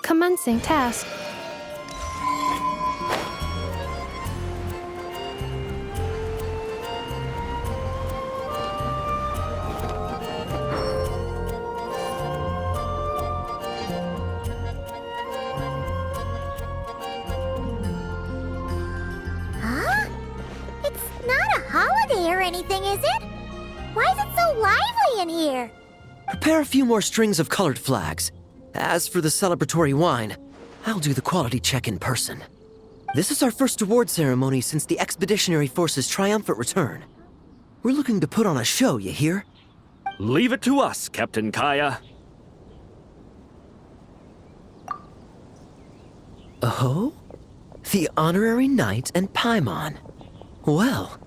Commencing task. Huh? It's not a holiday or anything, is it? Why is it so lively in here? Prepare a few more strings of colored flags. As for the celebratory wine, I'll do the quality check in person. This is our first award ceremony since the Expeditionary Force's triumphant return. We're looking to put on a show, you hear? Leave it to us, Captain Kaya. Oh? The Honorary Knight and Paimon. Well,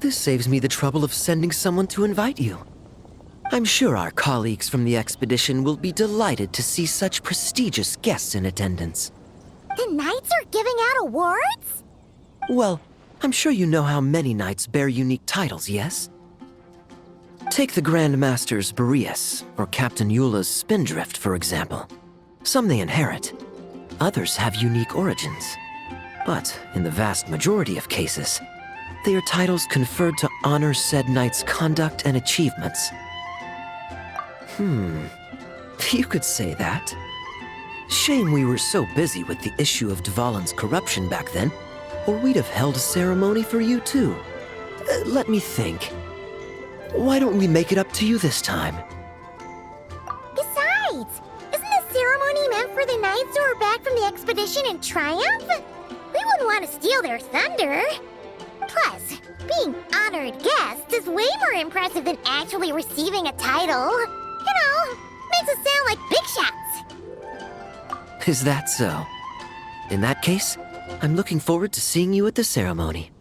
this saves me the trouble of sending someone to invite you. I'm sure our colleagues from the expedition will be delighted to see such prestigious guests in attendance. The knights are giving out awards? Well, I'm sure you know how many knights bear unique titles, yes? Take the Grand Masters Boreas or Captain Eula's Spindrift, for example. Some they inherit. Others have unique origins. But in the vast majority of cases, they are titles conferred to honor said knight's conduct and achievements. You could say that. Shame we were so busy with the issue of Dvalin's corruption back then, or we'd have held a ceremony for you too. Let me think. Why don't we make it up to you this time? Besides, isn't the ceremony meant for the knights who are back from the expedition in triumph? We wouldn't want to steal their thunder. Plus, being honored guests is way more impressive than actually receiving a title. You know, makes us sound like big shots. Is that so? In that case, I'm looking forward to seeing you at the ceremony.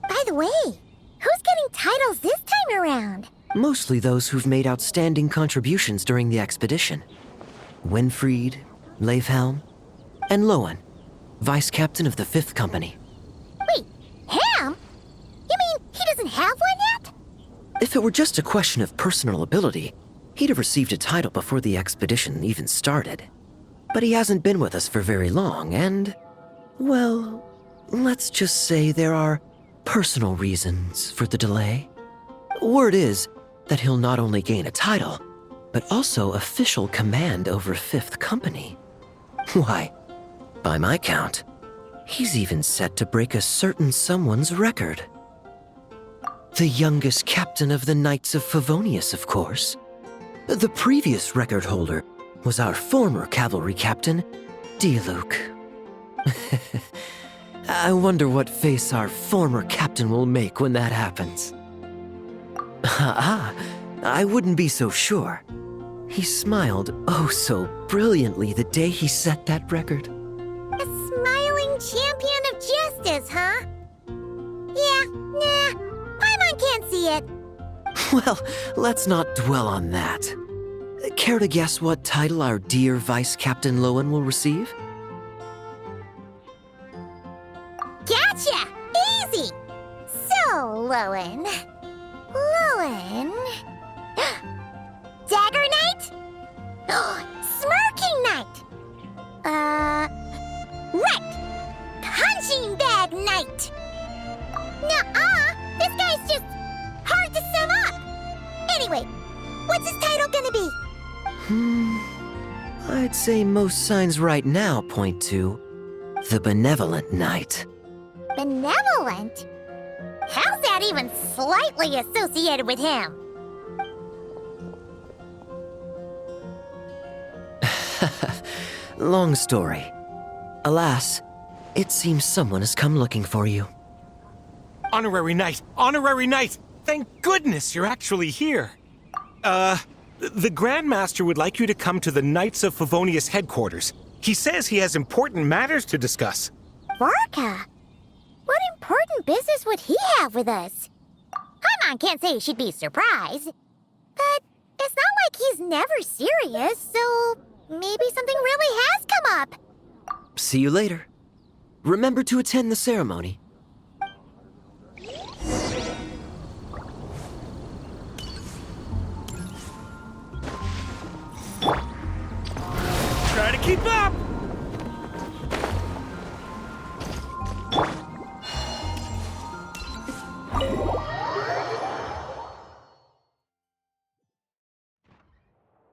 By the way, who's getting titles this time around? Mostly those who've made outstanding contributions during the expedition. Winfried, Leifhelm, and Lowen, Vice Captain of the 5th Company. Wait, Ham? You mean he doesn't have one yet? If it were just a question of personal ability, he'd have received a title before the expedition even started. But he hasn't been with us for very long, and, well, let's just say there are personal reasons for the delay. Word is that he'll not only gain a title, but also official command over 5th Company. Why, by my count, he's even set to break a certain someone's record. The youngest captain of the Knights of Favonius, of course. The previous record holder was our former cavalry captain, Diluc. I wonder what face our former captain will make when that happens. I wouldn't be so sure. He smiled oh so brilliantly the day he set that record. A smiling champion of justice, huh? Yeah, nah, Paimon can't see it. Well, let's not dwell on that. Care to guess what title our dear Vice Captain Lowen will receive? Gotcha! Easy! So, Lowen... Dagger Knight? Smirking Knight! Right! Punching Bag Knight! Nuh-uh! This guy's just hard to sum up! Anyway, what's his title gonna be? I'd say most signs right now point to the Benevolent Knight. Benevolent? How's that even slightly associated with him? Long story. Alas, it seems someone has come looking for you. Honorary Knight! Honorary Knight! Thank goodness you're actually here. The Grand Master would like you to come to the Knights of Favonius headquarters. He says he has important matters to discuss. Varka? What important business would he have with us? Paimon can't say she'd be surprised. But it's not like he's never serious, so maybe something really has come up. See you later. Remember to attend the ceremony. Try to keep up!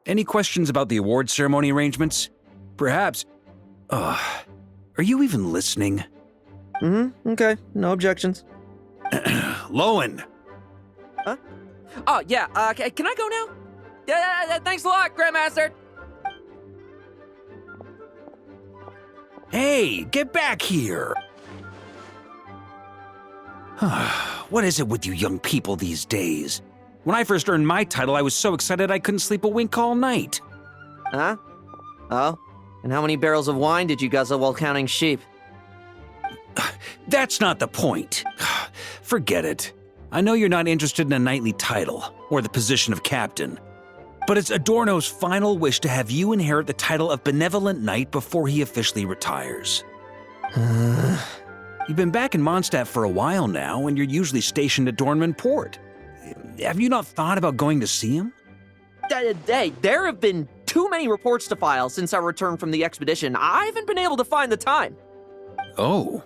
Any questions about the award ceremony arrangements? Perhaps. Are you even listening? Okay. No objections. Lowen! Huh? Oh, yeah, can I go now? Yeah, thanks a lot, Grandmaster! Hey, get back here! What is it with you young people these days? When I first earned my title, I was so excited I couldn't sleep a wink all night. Huh? Oh? And how many barrels of wine did you guzzle while counting sheep? That's not the point. Forget it. I know you're not interested in a knightly title, or the position of captain. But it's Adorno's final wish to have you inherit the title of Benevolent Knight before he officially retires. You've been back in Mondstadt for a while now, and you're usually stationed at Dornman Port. Have you not thought about going to see him? Hey, there have been too many reports to file since our return from the expedition. I haven't been able to find the time. Oh.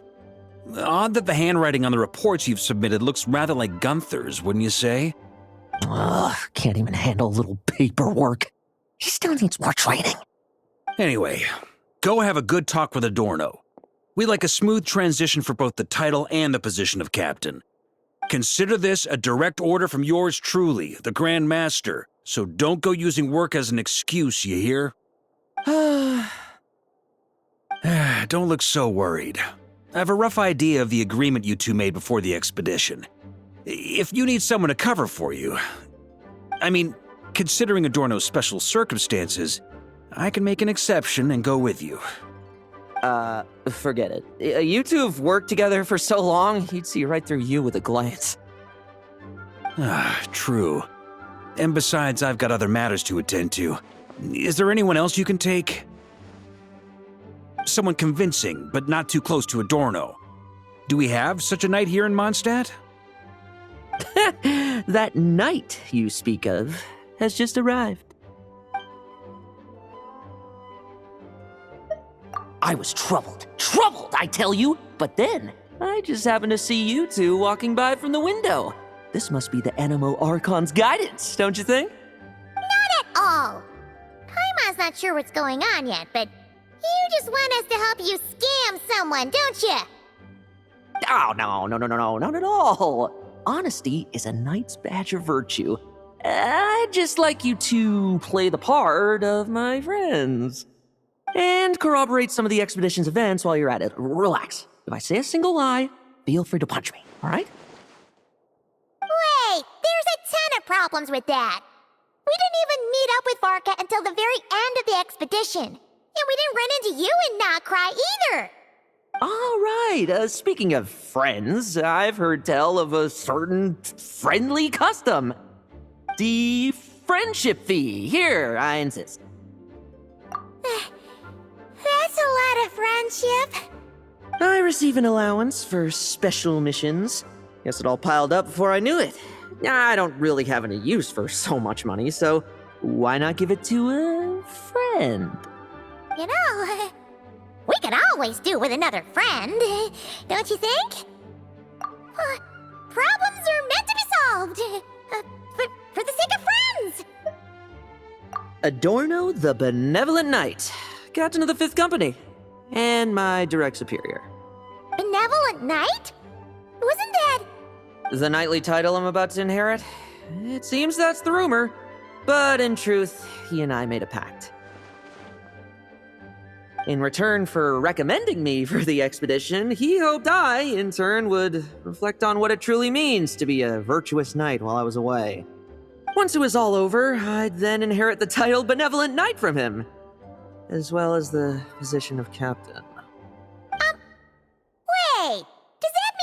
Odd that the handwriting on the reports you've submitted looks rather like Gunther's, wouldn't you say? Ugh, can't even handle a little paperwork. He still needs more training. Anyway, go have a good talk with Adorno. We'd like a smooth transition for both the title and the position of captain. Consider this a direct order from yours truly, the Grand Master, so don't go using work as an excuse, you hear? Don't look so worried. I have a rough idea of the agreement you two made before the expedition. If you need someone to cover for you, I mean, considering Adorno's special circumstances, I can make an exception and go with you. Forget it. You two have worked together for so long, he'd see right through you with a glance. True. And besides, I've got other matters to attend to. Is there anyone else you can take? Someone convincing, but not too close to Adorno. Do we have such a knight here in Mondstadt? That knight you speak of has just arrived. I was troubled, I tell you, but then I just happened to see you two walking by from the window. This must be the Animo Archon's guidance, don't you think? Not at all. Paimon's not sure what's going on yet, but you just want us to help you scam someone, don't you? Oh, no, not at all. Honesty is a knight's badge of virtue. I'd just like you to play the part of my friends. And corroborate some of the expedition's events while you're at it. Relax. If I say a single lie, feel free to punch me, all right? Wait, there's a ton of problems with that. We didn't even meet up with Varka until the very end of the expedition. And we didn't run into you and not cry either. All right, speaking of friends, I've heard tell of a certain friendly custom. The friendship fee. Here, I insist. That's a lot of friendship. I receive an allowance for special missions. Guess it all piled up before I knew it. I don't really have any use for so much money, so why not give it to a friend? You know, we could always do with another friend, don't you think? Problems are meant to be solved. For the sake of friends. Adorno the Benevolent Knight, Captain of the 5th Company, and my direct superior. Benevolent Knight? Wasn't that... The knightly title I'm about to inherit? It seems that's the rumor, but in truth, he and I made a pact. In return for recommending me for the expedition, he hoped I, in turn, would reflect on what it truly means to be a virtuous knight while I was away. Once it was all over, I'd then inherit the title Benevolent Knight from him, as well as the position of captain. Wait, does that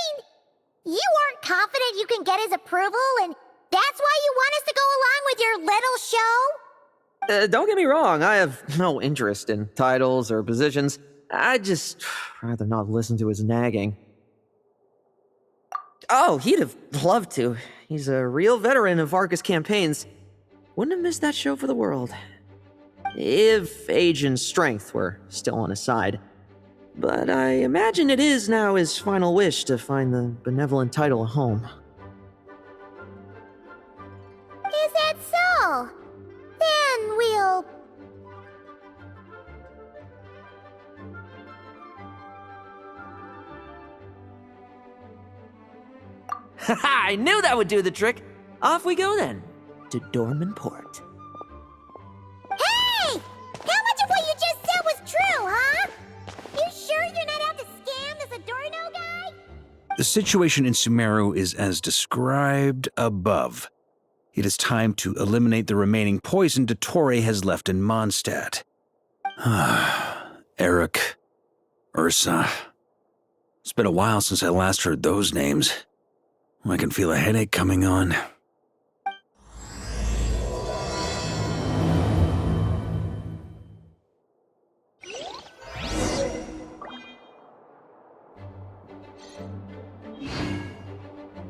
mean You aren't confident you can get his approval, and that's why you want us to go along with your little show? Don't get me wrong, I have no interest in titles or positions. I'd just rather not listen to his nagging. Oh, he'd have loved to. He's a real veteran of Arcus campaigns. Wouldn't have missed that show for the world. If age and strength were still on his side. But I imagine it is now his final wish to find the benevolent title a home. Is that so? Then we'll... Haha, I knew that would do the trick! Off we go then, to Dorman Port. Hey! How much of what you just said was true, huh? You sure you're not out to scam this Adorno guy? The situation in Sumeru is as described above. It is time to eliminate the remaining poison Dottore has left in Mondstadt. Eric, Ursa. It's been a while since I last heard those names. I can feel a headache coming on.